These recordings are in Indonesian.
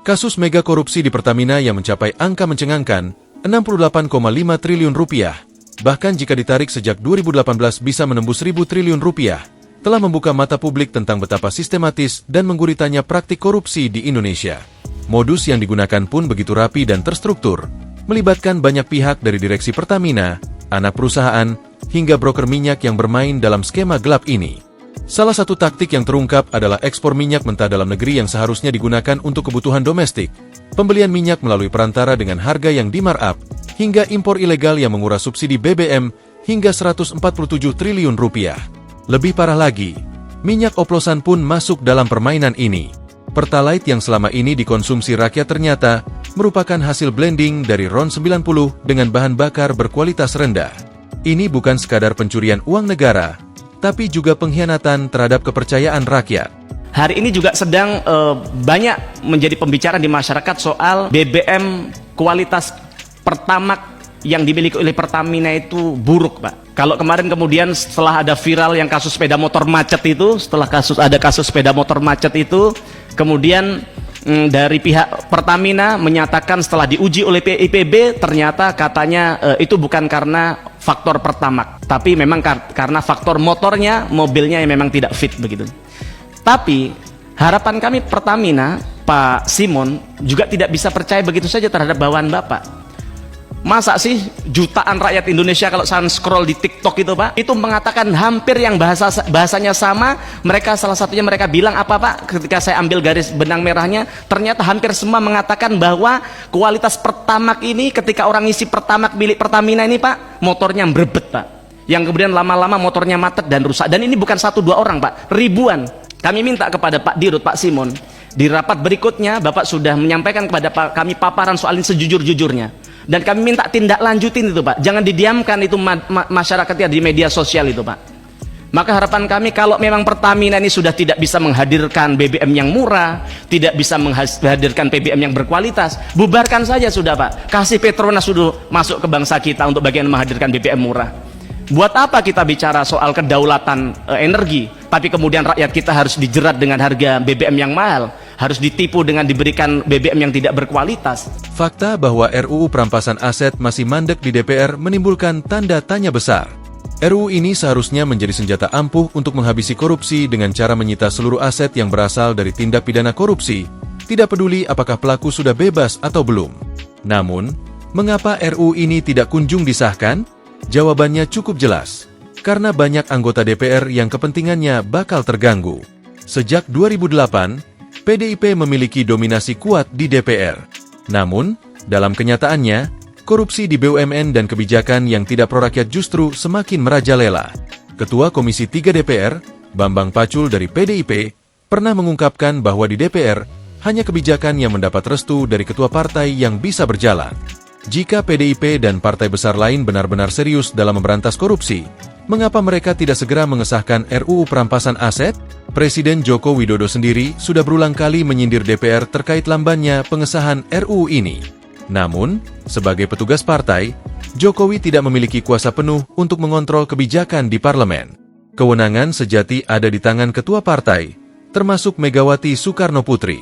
Kasus mega korupsi di Pertamina yang mencapai angka mencengangkan 68,5 triliun rupiah, bahkan jika ditarik sejak 2018 bisa menembus 1.000 triliun rupiah, telah membuka mata publik tentang betapa sistematis dan mengguritanya praktik korupsi di Indonesia. Modus yang digunakan pun begitu rapi dan terstruktur, melibatkan banyak pihak dari direksi Pertamina, anak perusahaan, hingga broker minyak yang bermain dalam skema gelap ini. Salah satu taktik yang terungkap adalah ekspor minyak mentah dalam negeri yang seharusnya digunakan untuk kebutuhan domestik, pembelian minyak melalui perantara dengan harga yang di-markup, hingga impor ilegal yang menguras subsidi BBM hingga 147 triliun rupiah. Lebih parah lagi, minyak oplosan pun masuk dalam permainan ini. Pertalite yang selama ini dikonsumsi rakyat ternyata merupakan hasil blending dari RON 90 dengan bahan bakar berkualitas rendah. Ini bukan sekadar pencurian uang negara, tapi juga pengkhianatan terhadap kepercayaan rakyat. Hari ini juga sedang banyak menjadi pembicaraan di masyarakat soal BBM kualitas Pertamax yang dimiliki oleh Pertamina itu buruk, Pak. Kalau kemarin kemudian setelah ada viral yang kasus sepeda motor macet itu, kemudian dari pihak Pertamina menyatakan setelah diuji oleh PIPB ternyata katanya itu bukan karena faktor Pertamax, tapi memang karena faktor mobilnya yang memang tidak fit begitu. Tapi harapan kami Pertamina, Pak Simon juga tidak bisa percaya begitu saja terhadap bawaan Bapak. Masa sih jutaan rakyat Indonesia kalau saya scroll di TikTok itu, Pak, itu mengatakan hampir yang bahasanya sama. Salah satunya mereka bilang apa, Pak, ketika saya ambil garis benang merahnya, ternyata hampir semua mengatakan bahwa kualitas Pertamax ini ketika orang isi Pertamax milik Pertamina ini, Pak, motornya berbet, Pak, yang kemudian lama-lama motornya macet dan rusak. Dan ini bukan 1-2 orang, Pak, ribuan. Kami minta kepada Pak Dirut, Pak Simon, di rapat berikutnya Bapak sudah menyampaikan kepada kami paparan soal ini sejujur-jujurnya. Dan kami minta tindak lanjutin itu, Pak. Jangan didiamkan itu masyarakatnya di media sosial itu, Pak. Maka harapan kami kalau memang Pertamina ini sudah tidak bisa menghadirkan BBM yang murah, tidak bisa menghadirkan BBM yang berkualitas, bubarkan saja sudah, Pak. Kasih Petronas sudah masuk ke bangsa kita untuk bagian menghadirkan BBM murah. Buat apa kita bicara soal kedaulatan energi, tapi kemudian rakyat kita harus dijerat dengan harga BBM yang mahal, harus ditipu dengan diberikan BBM yang tidak berkualitas. Fakta bahwa RUU perampasan aset masih mandek di DPR menimbulkan tanda tanya besar. RUU ini seharusnya menjadi senjata ampuh untuk menghabisi korupsi dengan cara menyita seluruh aset yang berasal dari tindak pidana korupsi, tidak peduli apakah pelaku sudah bebas atau belum. Namun, mengapa RUU ini tidak kunjung disahkan? Jawabannya cukup jelas, karena banyak anggota DPR yang kepentingannya bakal terganggu. Sejak 2008, PDIP memiliki dominasi kuat di DPR. Namun, dalam kenyataannya, korupsi di BUMN dan kebijakan yang tidak pro-rakyat justru semakin merajalela. Ketua Komisi 3 DPR, Bambang Pacul dari PDIP, pernah mengungkapkan bahwa di DPR, hanya kebijakan yang mendapat restu dari ketua partai yang bisa berjalan. Jika PDIP dan partai besar lain benar-benar serius dalam memberantas korupsi, mengapa mereka tidak segera mengesahkan RUU perampasan aset? Presiden Joko Widodo sendiri sudah berulang kali menyindir DPR terkait lambannya pengesahan RUU ini. Namun, sebagai petugas partai, Jokowi tidak memiliki kuasa penuh untuk mengontrol kebijakan di parlemen. Kewenangan sejati ada di tangan ketua partai, termasuk Megawati Soekarno Putri.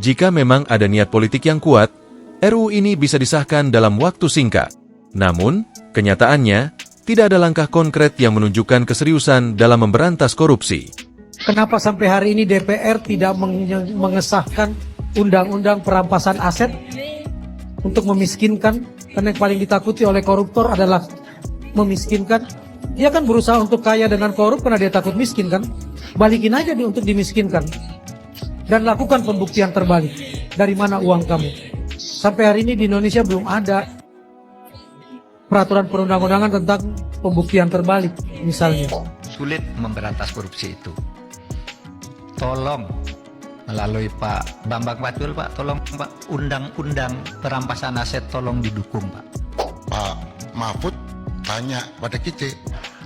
Jika memang ada niat politik yang kuat, RUU ini bisa disahkan dalam waktu singkat. Namun, kenyataannya, tidak ada langkah konkret yang menunjukkan keseriusan dalam memberantas korupsi. Kenapa sampai hari ini DPR tidak mengesahkan undang-undang perampasan aset untuk memiskinkan? Karena yang paling ditakuti oleh koruptor adalah memiskinkan. Dia kan berusaha untuk kaya dengan korup karena dia takut miskin kan? Balikin aja dia untuk dimiskinkan. Dan lakukan pembuktian terbalik. Dari mana uang kamu? Sampai hari ini di Indonesia belum ada peraturan perundang-undangan tentang pembuktian terbalik misalnya. Sulit memberantas korupsi itu. Tolong melalui Pak Bambang Pacul, Pak, tolong Pak, undang-undang perampasan aset tolong didukung, Pak. Pak Mahfud tanya pada kita,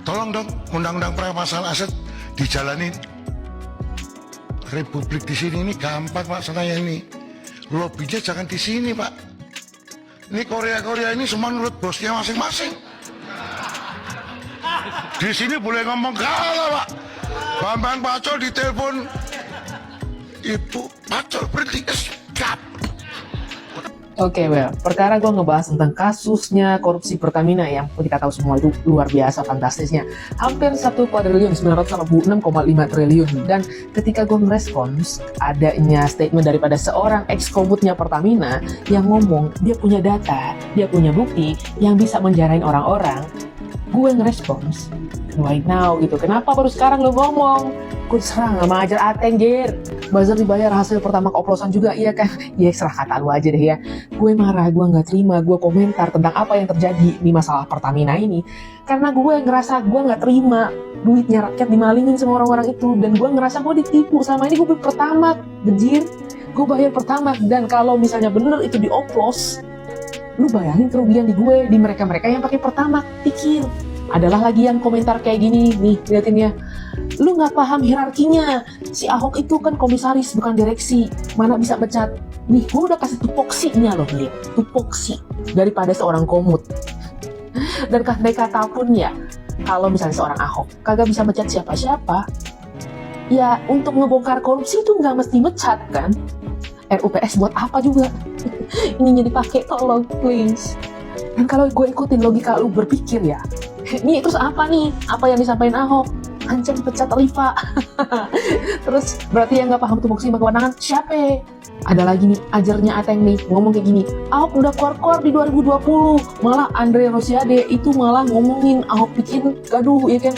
tolong dong undang-undang perampasan aset dijalanin. Republik di sini ini gampang, Pak, saya ini. Lobbynya jangan di sini, Pak. Ini Korea ini semua nurut bosnya masing-masing. Di sini boleh ngomong kalah, Pak. Bambang Pacul ditelepon, Ibu Pacul berhenti, stop. Oke, perkara gue ngebahas tentang kasusnya korupsi Pertamina yang kita tahu semua itu luar biasa fantastisnya. Hampir 1 kuadriliun, 946,5 triliun. Dan ketika gue merespons adanya statement daripada seorang ex-komutnya Pertamina yang ngomong dia punya data, dia punya bukti yang bisa menjarain orang-orang, gue ngerespons, why now gitu, kenapa baru sekarang lo ngomong? Gue serang sama ajar Ateng, Jir. Buzzer dibayar hasil pertama oplosan juga, iya kan? Ya serah kata lu aja deh ya. Gue marah, gue nggak terima, gue komentar tentang apa yang terjadi di masalah Pertamina ini. Karena gue ngerasa gue nggak terima duitnya rakyat dimalingin sama orang-orang itu. Dan gue ngerasa gue ditipu, selama ini gue beli Pertamax, Jir. Gue bayar Pertamax, dan kalau misalnya bener itu dioplos, lu bayangin kerugian di gue, di mereka-mereka yang pakai Pertamax. Pikir. Adalah lagi yang komentar kayak gini, nih liatin ya. Lu nggak paham hierarkinya. Si Ahok itu kan komisaris bukan direksi. Mana bisa pecat? Nih, gue udah kasih tupoksinya loh nih, tupoksi daripada seorang komut. Dan kandai kata pun ya, kalau misalnya seorang Ahok kagak bisa mecat siapa-siapa, ya untuk ngebongkar korupsi itu nggak mesti mecat kan? RUPS buat apa juga? Ininya dipakai, tolong please. Dan kalau gue ikutin logika lu berpikir ya, ini terus apa nih? Apa yang disampaikan Ahok? Ancam pecat Rifa. Terus berarti yang nggak paham tupoksi kewenangan siapa? Ada lagi nih, ajarnya Ateng nih, ngomong kayak gini, Ahok udah keluar di 2020, malah Andre Rosiade itu malah ngomongin Ahok bikin gaduh, ya kan?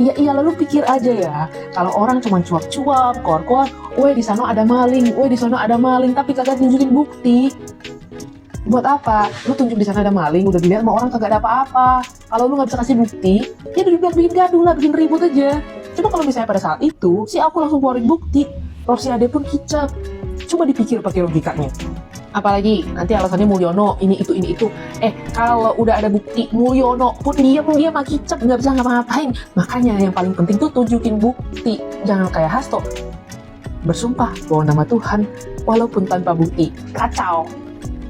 Iya lalu pikir aja ya, kalau orang cuma cuap-cuap, keluar, weh di sana ada maling, weh di sana ada maling, tapi kagak tunjukin bukti. Buat apa? Lu tunjuk di sana ada maling, udah dilihat sama orang kagak ada apa-apa. Kalau lu nggak bisa kasih bukti, ya udah bikin gaduh lah, bikin ribut aja. Coba kalau misalnya pada saat itu, si aku langsung keluarin bukti, Rosiade pun kicap. Coba dipikir pakai logikanya. Apalagi nanti alasannya Mulyono ini itu. Kalau udah ada bukti, Mulyono pun dia mah kicap, nggak bisa ngapa-ngapain. Makanya yang paling penting tuh tunjukin bukti, jangan kayak Hasto bersumpah bahwa nama Tuhan walaupun tanpa bukti. Kacau.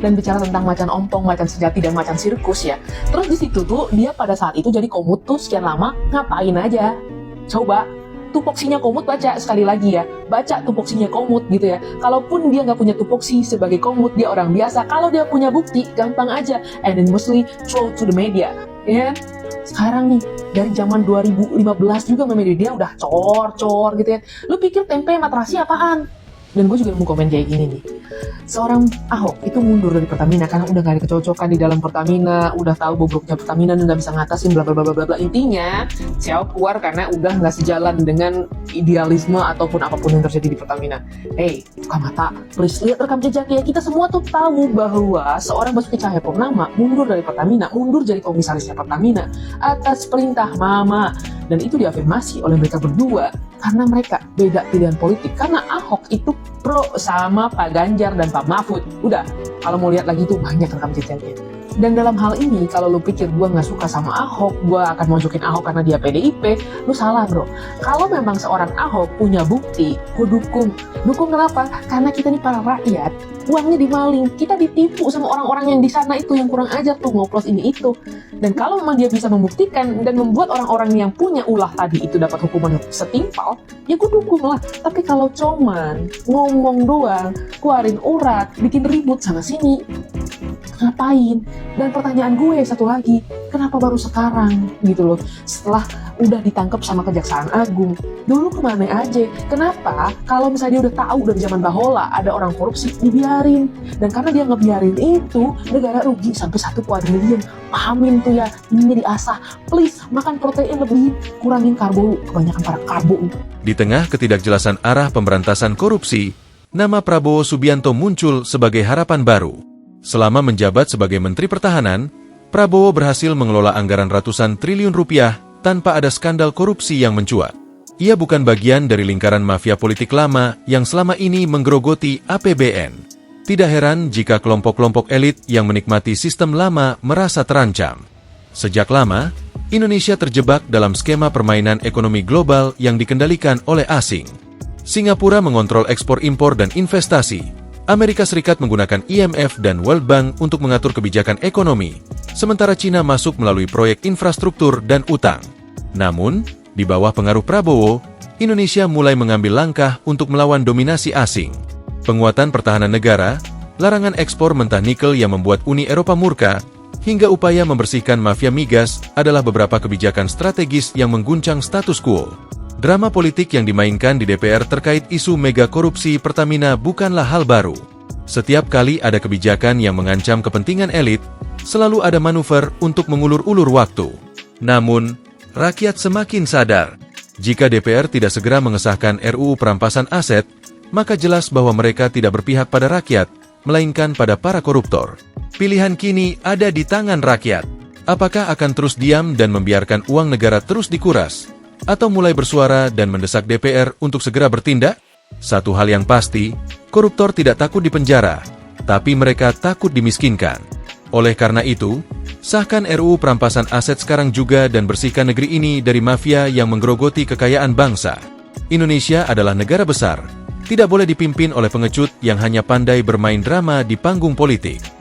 Dan bicara tentang macan ompong, macan sejati, dan macan sirkus ya. Terus di situ tuh dia pada saat itu jadi komut tuh sekian lama ngapain aja? Coba tupoksinya komut, baca sekali lagi ya, baca tupoksinya komut gitu ya. Kalaupun dia nggak punya tupoksi sebagai komut, dia orang biasa. Kalau dia punya bukti, gampang aja. And then mostly throw to the media, ya. Sekarang nih dari zaman 2015 juga media dia udah cor gitu ya. Lu pikir tempe sama terasi apaan? Dan gue juga mau komen kayak gini nih, seorang Ahok itu mundur dari Pertamina karena udah gak ada kecocokan di dalam Pertamina, udah tahu bobroknya Pertamina dan gak bisa ngatasin bla bla bla bla bla. Intinya si Ahok keluar karena udah gak sejalan dengan idealisme ataupun apapun yang terjadi di Pertamina. Buka mata, please lihat rekam jejaknya. Kita semua tuh tahu bahwa seorang Basuki Cahayapurnama mundur dari Pertamina, mundur jadi komisarisnya Pertamina atas perintah Mama, dan itu diafirmasi oleh mereka berdua karena mereka beda pilihan politik. Karena Ahok itu pro sama Pak Ganjar dan Pak Mahfud. Udah, kalau mau lihat lagi tuh banyak rekam jejaknya. Dan dalam hal ini, kalau lu pikir gue nggak suka sama Ahok, gue akan mojokin Ahok karena dia PDIP, lu salah bro. Kalau memang seorang Ahok punya bukti, gue dukung. Dukung kenapa? Karena kita nih para rakyat, uangnya dimaling, kita ditipu sama orang-orang yang di sana itu yang kurang ajar tuh ngoplos ini itu. Dan kalau memang dia bisa membuktikan dan membuat orang-orang yang punya ulah tadi itu dapat hukuman setimpal, ya gue dukung lah. Tapi kalau cuman ngomong doang, keluarin urat, bikin ribut sana sini, ngapain? Dan pertanyaan gue satu lagi, kenapa baru sekarang gitu loh, setelah udah ditangkap sama Kejaksaan Agung? Dulu kemana aja? Kenapa kalau misalnya dia udah tahu dari zaman Bahola ada orang korupsi, dibiarin? Dan karena dia ngebiarin itu, negara rugi sampai 1 kuadriliun. Pahamin tuh ya, ini diasah. Please, makan protein lebih, kurangin karbo, kebanyakan para karbo. Di tengah ketidakjelasan arah pemberantasan korupsi, nama Prabowo Subianto muncul sebagai harapan baru. Selama menjabat sebagai Menteri Pertahanan, Prabowo berhasil mengelola anggaran ratusan triliun rupiah tanpa ada skandal korupsi yang mencuat. Ia bukan bagian dari lingkaran mafia politik lama yang selama ini menggerogoti APBN. Tidak heran jika kelompok-kelompok elit yang menikmati sistem lama merasa terancam. Sejak lama, Indonesia terjebak dalam skema permainan ekonomi global yang dikendalikan oleh asing. Singapura mengontrol ekspor impor dan investasi. Amerika Serikat menggunakan IMF dan World Bank untuk mengatur kebijakan ekonomi, sementara Cina masuk melalui proyek infrastruktur dan utang. Namun, di bawah pengaruh Prabowo, Indonesia mulai mengambil langkah untuk melawan dominasi asing. Penguatan pertahanan negara, larangan ekspor mentah nikel yang membuat Uni Eropa murka, hingga upaya membersihkan mafia migas adalah beberapa kebijakan strategis yang mengguncang status quo. Drama politik yang dimainkan di DPR terkait isu mega korupsi Pertamina bukanlah hal baru. Setiap kali ada kebijakan yang mengancam kepentingan elit, selalu ada manuver untuk mengulur-ulur waktu. Namun, rakyat semakin sadar. Jika DPR tidak segera mengesahkan RUU perampasan aset, maka jelas bahwa mereka tidak berpihak pada rakyat, melainkan pada para koruptor. Pilihan kini ada di tangan rakyat. Apakah akan terus diam dan membiarkan uang negara terus dikuras? Atau mulai bersuara dan mendesak DPR untuk segera bertindak? Satu hal yang pasti, koruptor tidak takut dipenjara, tapi mereka takut dimiskinkan. Oleh karena itu, sahkan RUU perampasan aset sekarang juga dan bersihkan negeri ini dari mafia yang menggerogoti kekayaan bangsa. Indonesia adalah negara besar, tidak boleh dipimpin oleh pengecut yang hanya pandai bermain drama di panggung politik.